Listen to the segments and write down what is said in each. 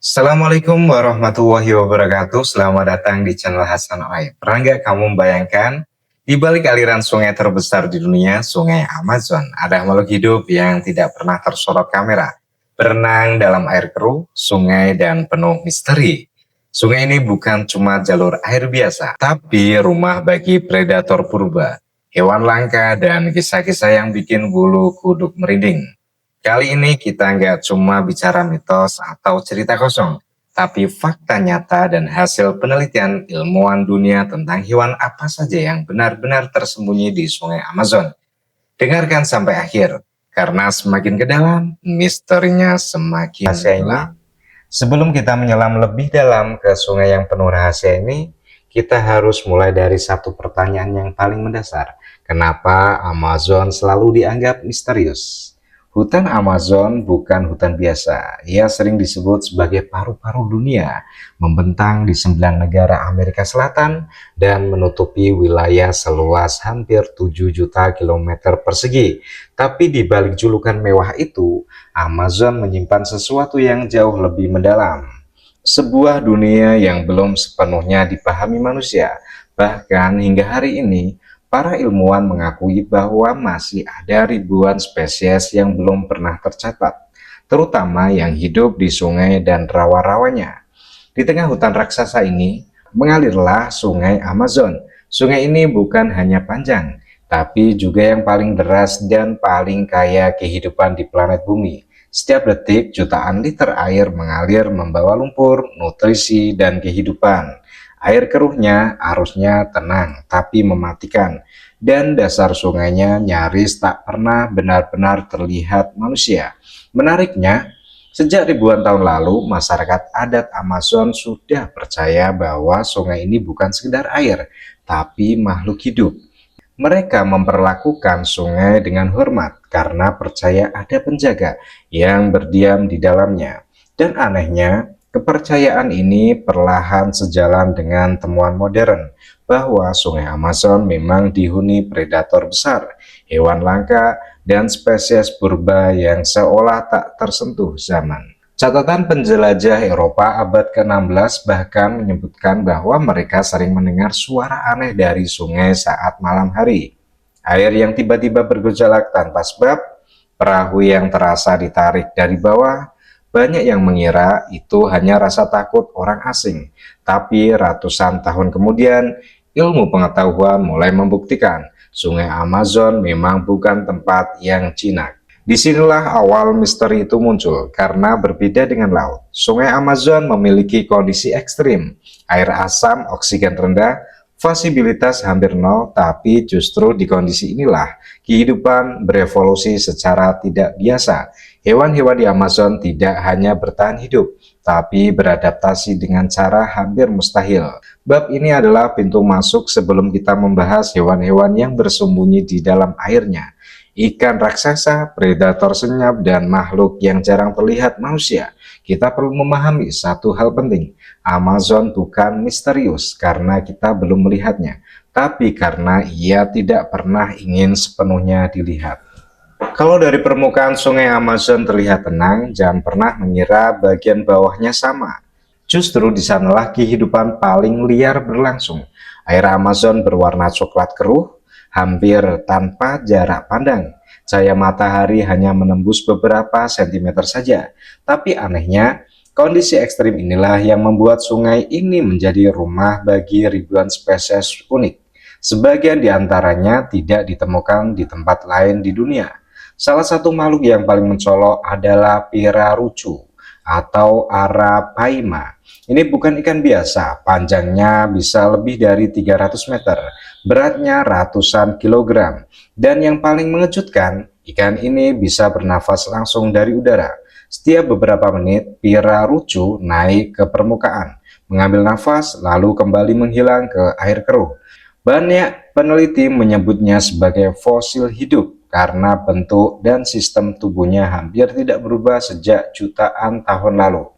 Assalamualaikum warahmatullahi wabarakatuh. Selamat datang di channel Hasan Aib. Pernah nggak kamu membayangkan di balik aliran sungai terbesar di dunia, Sungai Amazon, ada makhluk hidup yang tidak pernah tersorot kamera, berenang dalam air keruh, sungai dan penuh misteri. Sungai ini bukan cuma jalur air biasa, tapi rumah bagi predator purba, hewan langka, dan kisah-kisah yang bikin bulu kuduk merinding. Kali ini kita nggak cuma bicara mitos atau cerita kosong, tapi fakta nyata dan hasil penelitian ilmuwan dunia tentang hewan apa saja yang benar-benar tersembunyi di Sungai Amazon. Dengarkan sampai akhir, karena semakin ke dalam, misterinya semakin gelap. Sebelum kita menyelam lebih dalam ke sungai yang penuh rahasia ini, kita harus mulai dari satu pertanyaan yang paling mendasar. Kenapa Amazon selalu dianggap misterius? Hutan Amazon bukan hutan biasa. Ia sering disebut sebagai paru-paru dunia, membentang di 9 negara Amerika Selatan dan menutupi wilayah seluas hampir 7 juta kilometer persegi. Tapi di balik julukan mewah itu, Amazon menyimpan sesuatu yang jauh lebih mendalam. Sebuah dunia yang belum sepenuhnya dipahami manusia. Bahkan hingga hari ini, para ilmuwan mengakui bahwa masih ada ribuan spesies yang belum pernah tercatat, terutama yang hidup di sungai dan rawa-rawanya. Di tengah hutan raksasa ini, mengalirlah Sungai Amazon. Sungai ini bukan hanya panjang, tapi juga yang paling deras dan paling kaya kehidupan di planet bumi. Setiap detik, jutaan liter air mengalir membawa lumpur, nutrisi, dan kehidupan. Air keruhnya arusnya tenang tapi mematikan, dan dasar sungainya nyaris tak pernah benar-benar terlihat manusia. Menariknya, sejak ribuan tahun lalu, masyarakat adat Amazon sudah percaya bahwa sungai ini bukan sekedar air, tapi makhluk hidup. Mereka memperlakukan sungai dengan hormat karena percaya ada penjaga yang berdiam di dalamnya. Dan anehnya, kepercayaan ini perlahan sejalan dengan temuan modern bahwa Sungai Amazon memang dihuni predator besar, hewan langka, dan spesies purba yang seolah tak tersentuh zaman. Catatan penjelajah Eropa abad ke-16 bahkan menyebutkan bahwa mereka sering mendengar suara aneh dari sungai saat malam hari. Air yang tiba-tiba bergejolak tanpa sebab, perahu yang terasa ditarik dari bawah. Banyak yang mengira itu hanya rasa takut orang asing, tapi ratusan tahun kemudian, ilmu pengetahuan mulai membuktikan Sungai Amazon memang bukan tempat yang jinak. Disinilah awal misteri itu muncul, karena berbeda dengan laut. Sungai Amazon memiliki kondisi ekstrim, air asam, oksigen rendah, visibilitas hampir nol, tapi justru di kondisi inilah kehidupan berevolusi secara tidak biasa. Hewan-hewan di Amazon tidak hanya bertahan hidup, tapi beradaptasi dengan cara hampir mustahil. Bab ini adalah pintu masuk sebelum kita membahas hewan-hewan yang bersembunyi di dalam airnya. Ikan raksasa, predator senyap, dan makhluk yang jarang terlihat manusia. Kita perlu memahami satu hal penting. Amazon bukan misterius karena kita belum melihatnya, tapi karena ia tidak pernah ingin sepenuhnya dilihat. Kalau dari permukaan Sungai Amazon terlihat tenang, jangan pernah mengira bagian bawahnya sama. Justru di sanalah kehidupan paling liar berlangsung. Air Amazon berwarna coklat keruh, hampir tanpa jarak pandang. Cahaya matahari hanya menembus beberapa sentimeter saja. Tapi anehnya, kondisi ekstrim inilah yang membuat sungai ini menjadi rumah bagi ribuan spesies unik. Sebagian di antaranya tidak ditemukan di tempat lain di dunia. Salah satu makhluk yang paling mencolok adalah pirarucu atau arapaima. Ini bukan ikan biasa, panjangnya bisa lebih dari 300 meter, beratnya ratusan kilogram. Dan yang paling mengejutkan, ikan ini bisa bernafas langsung dari udara. Setiap beberapa menit, pirarucu naik ke permukaan, mengambil nafas, lalu kembali menghilang ke air keruh. Banyak peneliti menyebutnya sebagai fosil hidup karena bentuk dan sistem tubuhnya hampir tidak berubah sejak jutaan tahun lalu.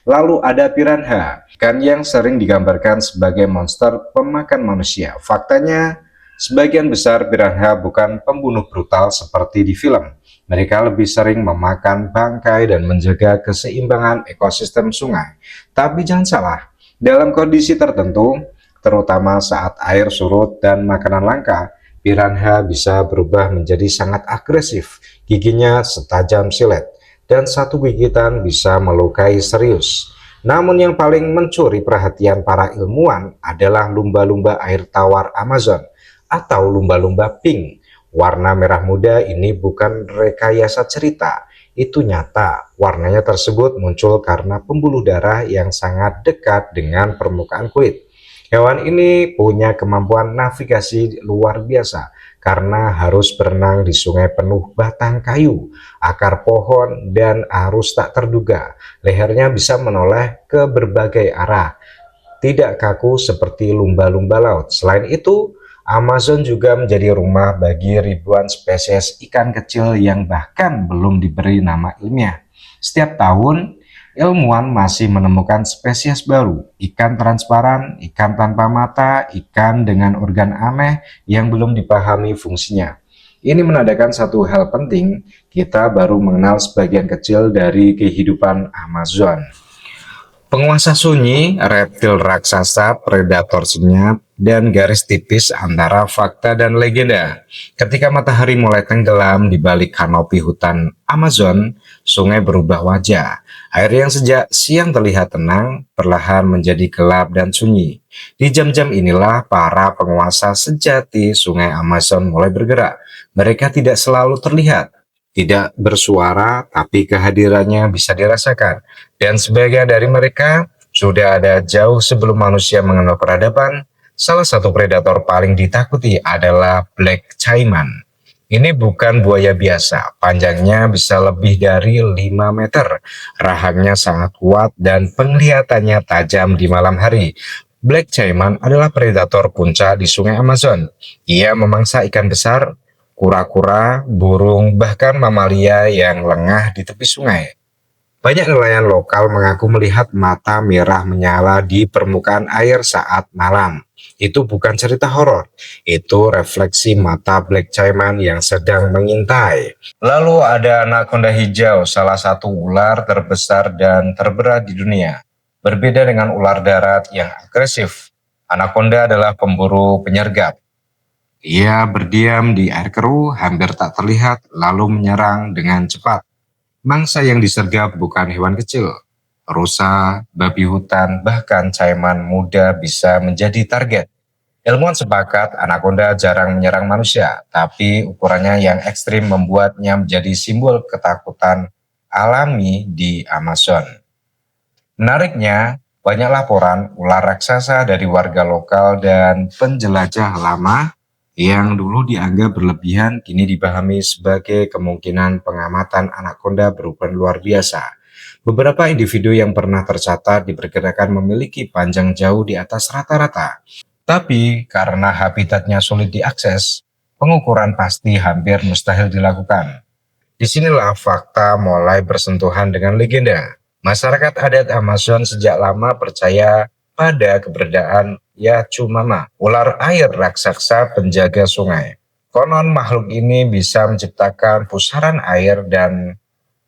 Lalu ada piranha, ikan yang sering digambarkan sebagai monster pemakan manusia. Faktanya, Sebagian besar piranha bukan pembunuh brutal seperti di film. Mereka lebih sering memakan bangkai dan menjaga keseimbangan ekosistem sungai. Tapi jangan salah, dalam kondisi tertentu, terutama saat air surut dan makanan langka, piranha bisa berubah menjadi sangat agresif. Giginya setajam silet, dan satu gigitan bisa melukai serius. Namun yang paling mencuri perhatian para ilmuwan adalah lumba-lumba air tawar Amazon atau lumba-lumba pink. Warna merah muda ini bukan rekayasa cerita, itu nyata. Warnanya tersebut muncul karena pembuluh darah yang sangat dekat dengan permukaan kulit. Hewan ini punya kemampuan navigasi luar biasa karena harus berenang di sungai penuh batang kayu, akar pohon, dan arus tak terduga. Lehernya bisa menoleh ke berbagai arah, tidak kaku seperti lumba-lumba laut. Selain itu, Amazon juga menjadi rumah bagi ribuan spesies ikan kecil yang bahkan belum diberi nama ilmiah. Setiap tahun, ilmuwan masih menemukan spesies baru, ikan transparan, ikan tanpa mata, ikan dengan organ aneh yang belum dipahami fungsinya. Ini menandakan satu hal penting, kita baru mengenal sebagian kecil dari kehidupan Amazon. Penguasa sunyi, reptil raksasa, predator senyap, dan garis tipis antara fakta dan legenda. Ketika matahari mulai tenggelam di balik kanopi hutan Amazon, sungai berubah wajah. Air yang sejak siang terlihat tenang, perlahan menjadi gelap dan sunyi. Di jam-jam inilah para penguasa sejati sungai Amazon mulai bergerak. Mereka tidak selalu terlihat, tidak bersuara, tapi kehadirannya bisa dirasakan. Dan sebagian dari mereka sudah ada jauh sebelum manusia mengenal peradaban. Salah satu predator paling ditakuti adalah Black Caiman. Ini bukan buaya biasa, panjangnya bisa lebih dari 5 meter. Rahangnya sangat kuat dan penglihatannya tajam di malam hari. Black Caiman adalah predator puncak di sungai Amazon. Ia memangsa ikan besar, kura-kura, burung, bahkan mamalia yang lengah di tepi sungai. Banyak nelayan lokal mengaku melihat mata merah menyala di permukaan air saat malam. Itu bukan cerita horor, itu refleksi mata Black Caiman yang sedang mengintai. Lalu ada anaconda hijau, salah satu ular terbesar dan terberat di dunia. Berbeda dengan ular darat yang agresif, anaconda adalah pemburu penyergap. Ia berdiam di air keruh, hampir tak terlihat, lalu menyerang dengan cepat. Mangsa yang disergap bukan hewan kecil. Rusa, babi hutan, bahkan caiman muda bisa menjadi target. Ilmuwan sepakat anaconda jarang menyerang manusia, tapi ukurannya yang ekstrim membuatnya menjadi simbol ketakutan alami di Amazon. Menariknya, banyak laporan ular raksasa dari warga lokal dan penjelajah lama yang dulu dianggap berlebihan kini dipahami sebagai kemungkinan pengamatan anaconda berukuran luar biasa. Beberapa individu yang pernah tercatat diperkirakan memiliki panjang jauh di atas rata-rata. Tapi karena habitatnya sulit diakses, pengukuran pasti hampir mustahil dilakukan. Disinilah fakta mulai bersentuhan dengan legenda. Masyarakat adat Amazon sejak lama percaya pada keberadaan Yachumama, ular air raksasa penjaga sungai. Konon makhluk ini bisa menciptakan pusaran air dan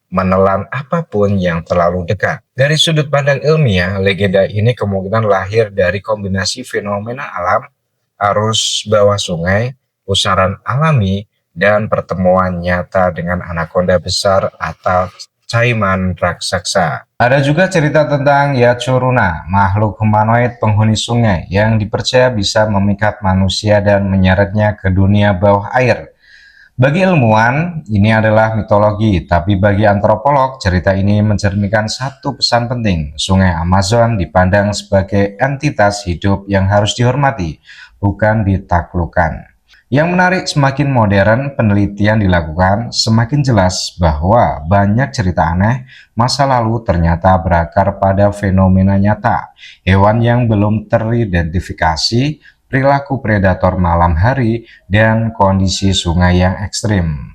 menelan apapun yang terlalu dekat. Dari sudut pandang ilmiah, legenda ini kemungkinan lahir dari kombinasi fenomena alam, arus bawah sungai, pusaran alami, dan pertemuan nyata dengan anaconda besar atau caiman raksasa. Ada juga cerita tentang Yachuruna, makhluk humanoid penghuni sungai yang dipercaya bisa memikat manusia dan menyeretnya ke dunia bawah air. Bagi ilmuwan, ini adalah mitologi, tapi bagi antropolog, cerita ini mencerminkan satu pesan penting. Sungai Amazon dipandang sebagai entitas hidup yang harus dihormati, bukan ditaklukkan. Yang menarik, semakin modern penelitian dilakukan, semakin jelas bahwa banyak cerita aneh masa lalu ternyata berakar pada fenomena nyata. Hewan yang belum teridentifikasi, perilaku predator malam hari, dan kondisi sungai yang ekstrim.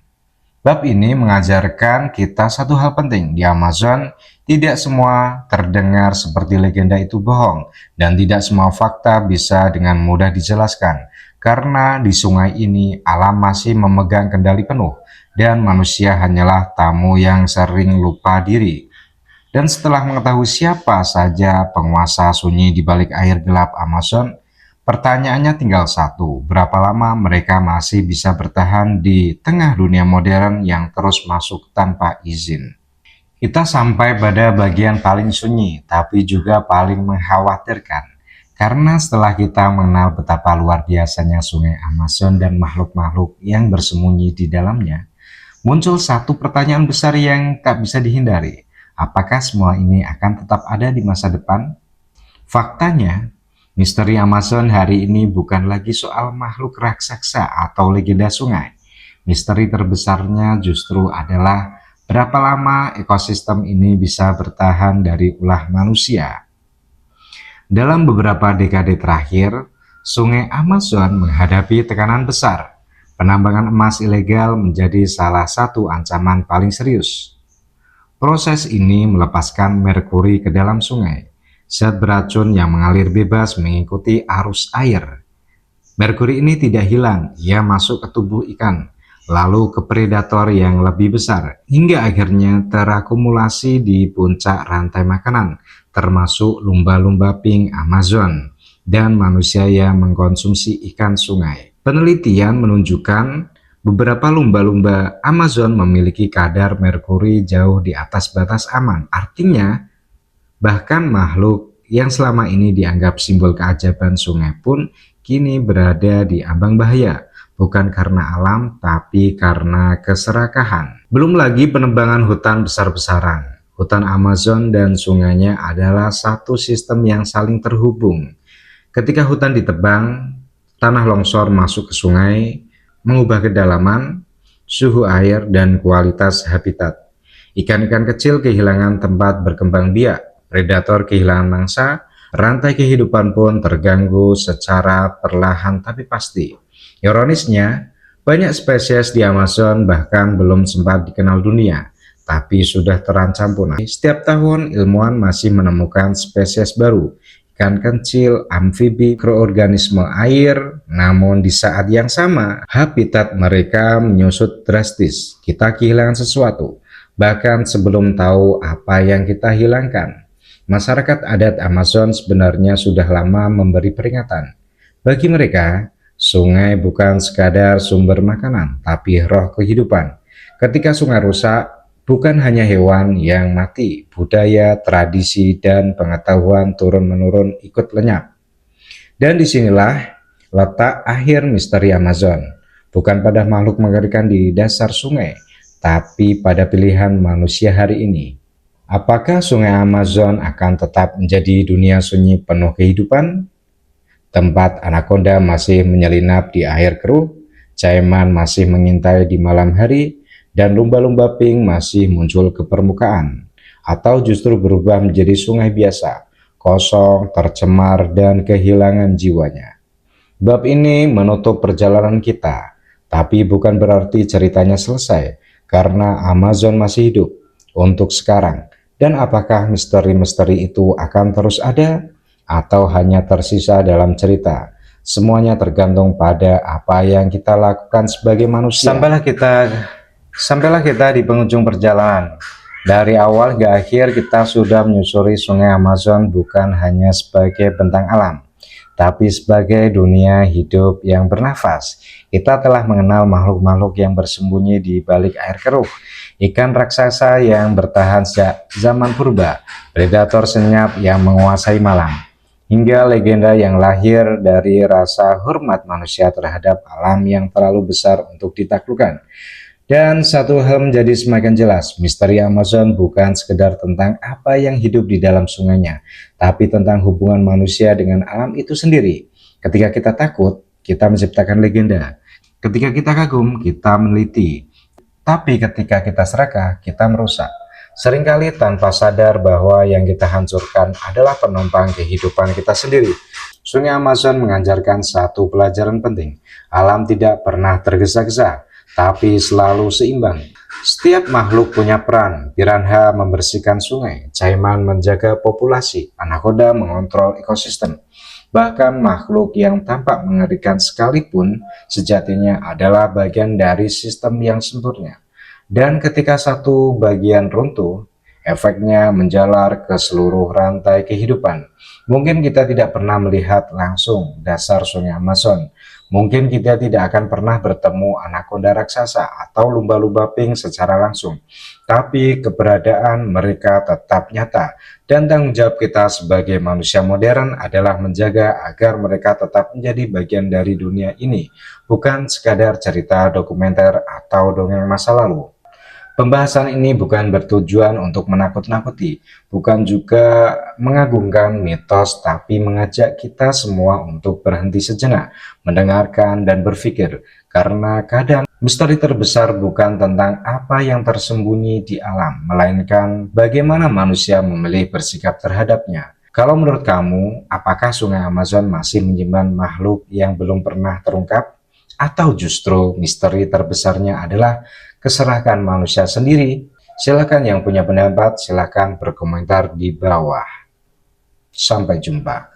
Bab ini mengajarkan kita satu hal penting. Di Amazon, tidak semua terdengar seperti legenda itu bohong, dan tidak semua fakta bisa dengan mudah dijelaskan. karena di sungai ini alam masih memegang kendali penuh dan manusia hanyalah tamu yang sering lupa diri. Dan setelah mengetahui siapa saja penguasa sunyi di balik air gelap Amazon, pertanyaannya tinggal satu: berapa lama mereka masih bisa bertahan di tengah dunia modern yang terus masuk tanpa izin? Kita sampai pada bagian paling sunyi, tapi juga paling mengkhawatirkan. Karena setelah kita mengenal betapa luar biasanya sungai Amazon dan makhluk-makhluk yang bersembunyi di dalamnya, muncul satu pertanyaan besar yang tak bisa dihindari. Apakah semua ini akan tetap ada di masa depan? Faktanya, misteri Amazon hari ini bukan lagi soal makhluk raksasa atau legenda sungai. Misteri terbesarnya justru adalah berapa lama ekosistem ini bisa bertahan dari ulah manusia. Dalam beberapa dekade terakhir, sungai Amazon menghadapi tekanan besar. Penambangan emas ilegal menjadi salah satu ancaman paling serius. Proses ini melepaskan merkuri ke dalam sungai, zat beracun yang mengalir bebas mengikuti arus air. Merkuri ini tidak hilang, ia masuk ke tubuh ikan, lalu ke predator yang lebih besar, hingga akhirnya terakumulasi di puncak rantai makanan, termasuk lumba-lumba pink Amazon dan manusia yang mengkonsumsi ikan sungai. Penelitian menunjukkan beberapa lumba-lumba Amazon memiliki kadar merkuri jauh di atas batas aman. Artinya, bahkan makhluk yang selama ini dianggap simbol keajaiban sungai pun kini berada di ambang bahaya. Bukan karena alam, tapi karena keserakahan. Belum lagi penebangan hutan besar-besaran. Hutan Amazon dan sungainya adalah satu sistem yang saling terhubung. Ketika hutan ditebang, tanah longsor masuk ke sungai, mengubah kedalaman, suhu air, dan kualitas habitat. Ikan-ikan kecil kehilangan tempat berkembang biak, predator kehilangan mangsa, rantai kehidupan pun terganggu secara perlahan tapi pasti. Ironisnya, banyak spesies di Amazon bahkan belum sempat dikenal dunia, tapi sudah terancam punah. Setiap tahun, ilmuwan masih menemukan spesies baru, ikan kecil, amfibi, mikroorganisme air, namun di saat yang sama, habitat mereka menyusut drastis. Kita kehilangan sesuatu, bahkan sebelum tahu apa yang kita hilangkan. Masyarakat adat Amazon sebenarnya sudah lama memberi peringatan. Bagi mereka, sungai bukan sekadar sumber makanan, tapi roh kehidupan. Ketika sungai rusak, bukan hanya hewan yang mati, budaya, tradisi, dan pengetahuan turun-menurun ikut lenyap. Dan disinilah letak akhir misteri Amazon, bukan pada makhluk mengerikan di dasar sungai, tapi pada pilihan manusia hari ini. Apakah sungai Amazon akan tetap menjadi dunia sunyi penuh kehidupan? Tempat anaconda masih menyelinap di air keruh, caiman masih mengintai di malam hari, dan lumba-lumba pink masih muncul ke permukaan, atau justru berubah menjadi sungai biasa, kosong, tercemar, dan kehilangan jiwanya. Bab ini menutup perjalanan kita, tapi bukan berarti ceritanya selesai, karena Amazon masih hidup untuk sekarang. Dan apakah misteri-misteri itu akan terus ada, atau hanya tersisa dalam cerita? Semuanya tergantung pada apa yang kita lakukan sebagai manusia. Sampailah kita di penghujung perjalanan. Dari awal hingga akhir kita sudah menyusuri sungai Amazon bukan hanya sebagai bentang alam, tapi sebagai dunia hidup yang bernafas. Kita telah mengenal makhluk-makhluk yang bersembunyi di balik air keruh, ikan raksasa yang bertahan sejak zaman purba, predator senyap yang menguasai malam, hingga legenda yang lahir dari rasa hormat manusia terhadap alam yang terlalu besar untuk ditaklukkan. Dan satu hal menjadi semakin jelas, misteri Amazon bukan sekedar tentang apa yang hidup di dalam sungainya, tapi tentang hubungan manusia dengan alam itu sendiri. Ketika kita takut, kita menciptakan legenda. Ketika kita kagum, kita meneliti. Tapi ketika kita serakah, kita merusak. Seringkali tanpa sadar bahwa yang kita hancurkan adalah penumpang kehidupan kita sendiri. Sungai Amazon mengajarkan satu pelajaran penting. Alam tidak pernah tergesa-gesa, tapi selalu seimbang. Setiap makhluk punya peran. Piranha membersihkan sungai, caiman menjaga populasi, anaconda mengontrol ekosistem, Bahkan makhluk yang tampak mengerikan sekalipun sejatinya adalah bagian dari sistem yang sempurna. Dan ketika satu bagian runtuh, efeknya menjalar ke seluruh rantai kehidupan. Mungkin kita tidak pernah melihat langsung dasar Sungai Amazon. Mungkin kita tidak akan pernah bertemu anaconda raksasa atau lumba-lumba pink secara langsung. Tapi keberadaan mereka tetap nyata. Dan tanggung jawab kita sebagai manusia modern adalah menjaga agar mereka tetap menjadi bagian dari dunia ini, bukan sekadar cerita dokumenter atau dongeng masa lalu. Pembahasan ini bukan bertujuan untuk menakut-nakuti, bukan juga mengagungkan mitos, tapi mengajak kita semua untuk berhenti sejenak, mendengarkan dan berpikir, karena kadang misteri terbesar bukan tentang apa yang tersembunyi di alam, melainkan bagaimana manusia memilih bersikap terhadapnya. Kalau menurut kamu, apakah Sungai Amazon masih menyimpan makhluk yang belum pernah terungkap? Atau justru misteri terbesarnya adalah keserakahan manusia sendiri? Silakan yang punya pendapat, silakan berkomentar di bawah. Sampai jumpa.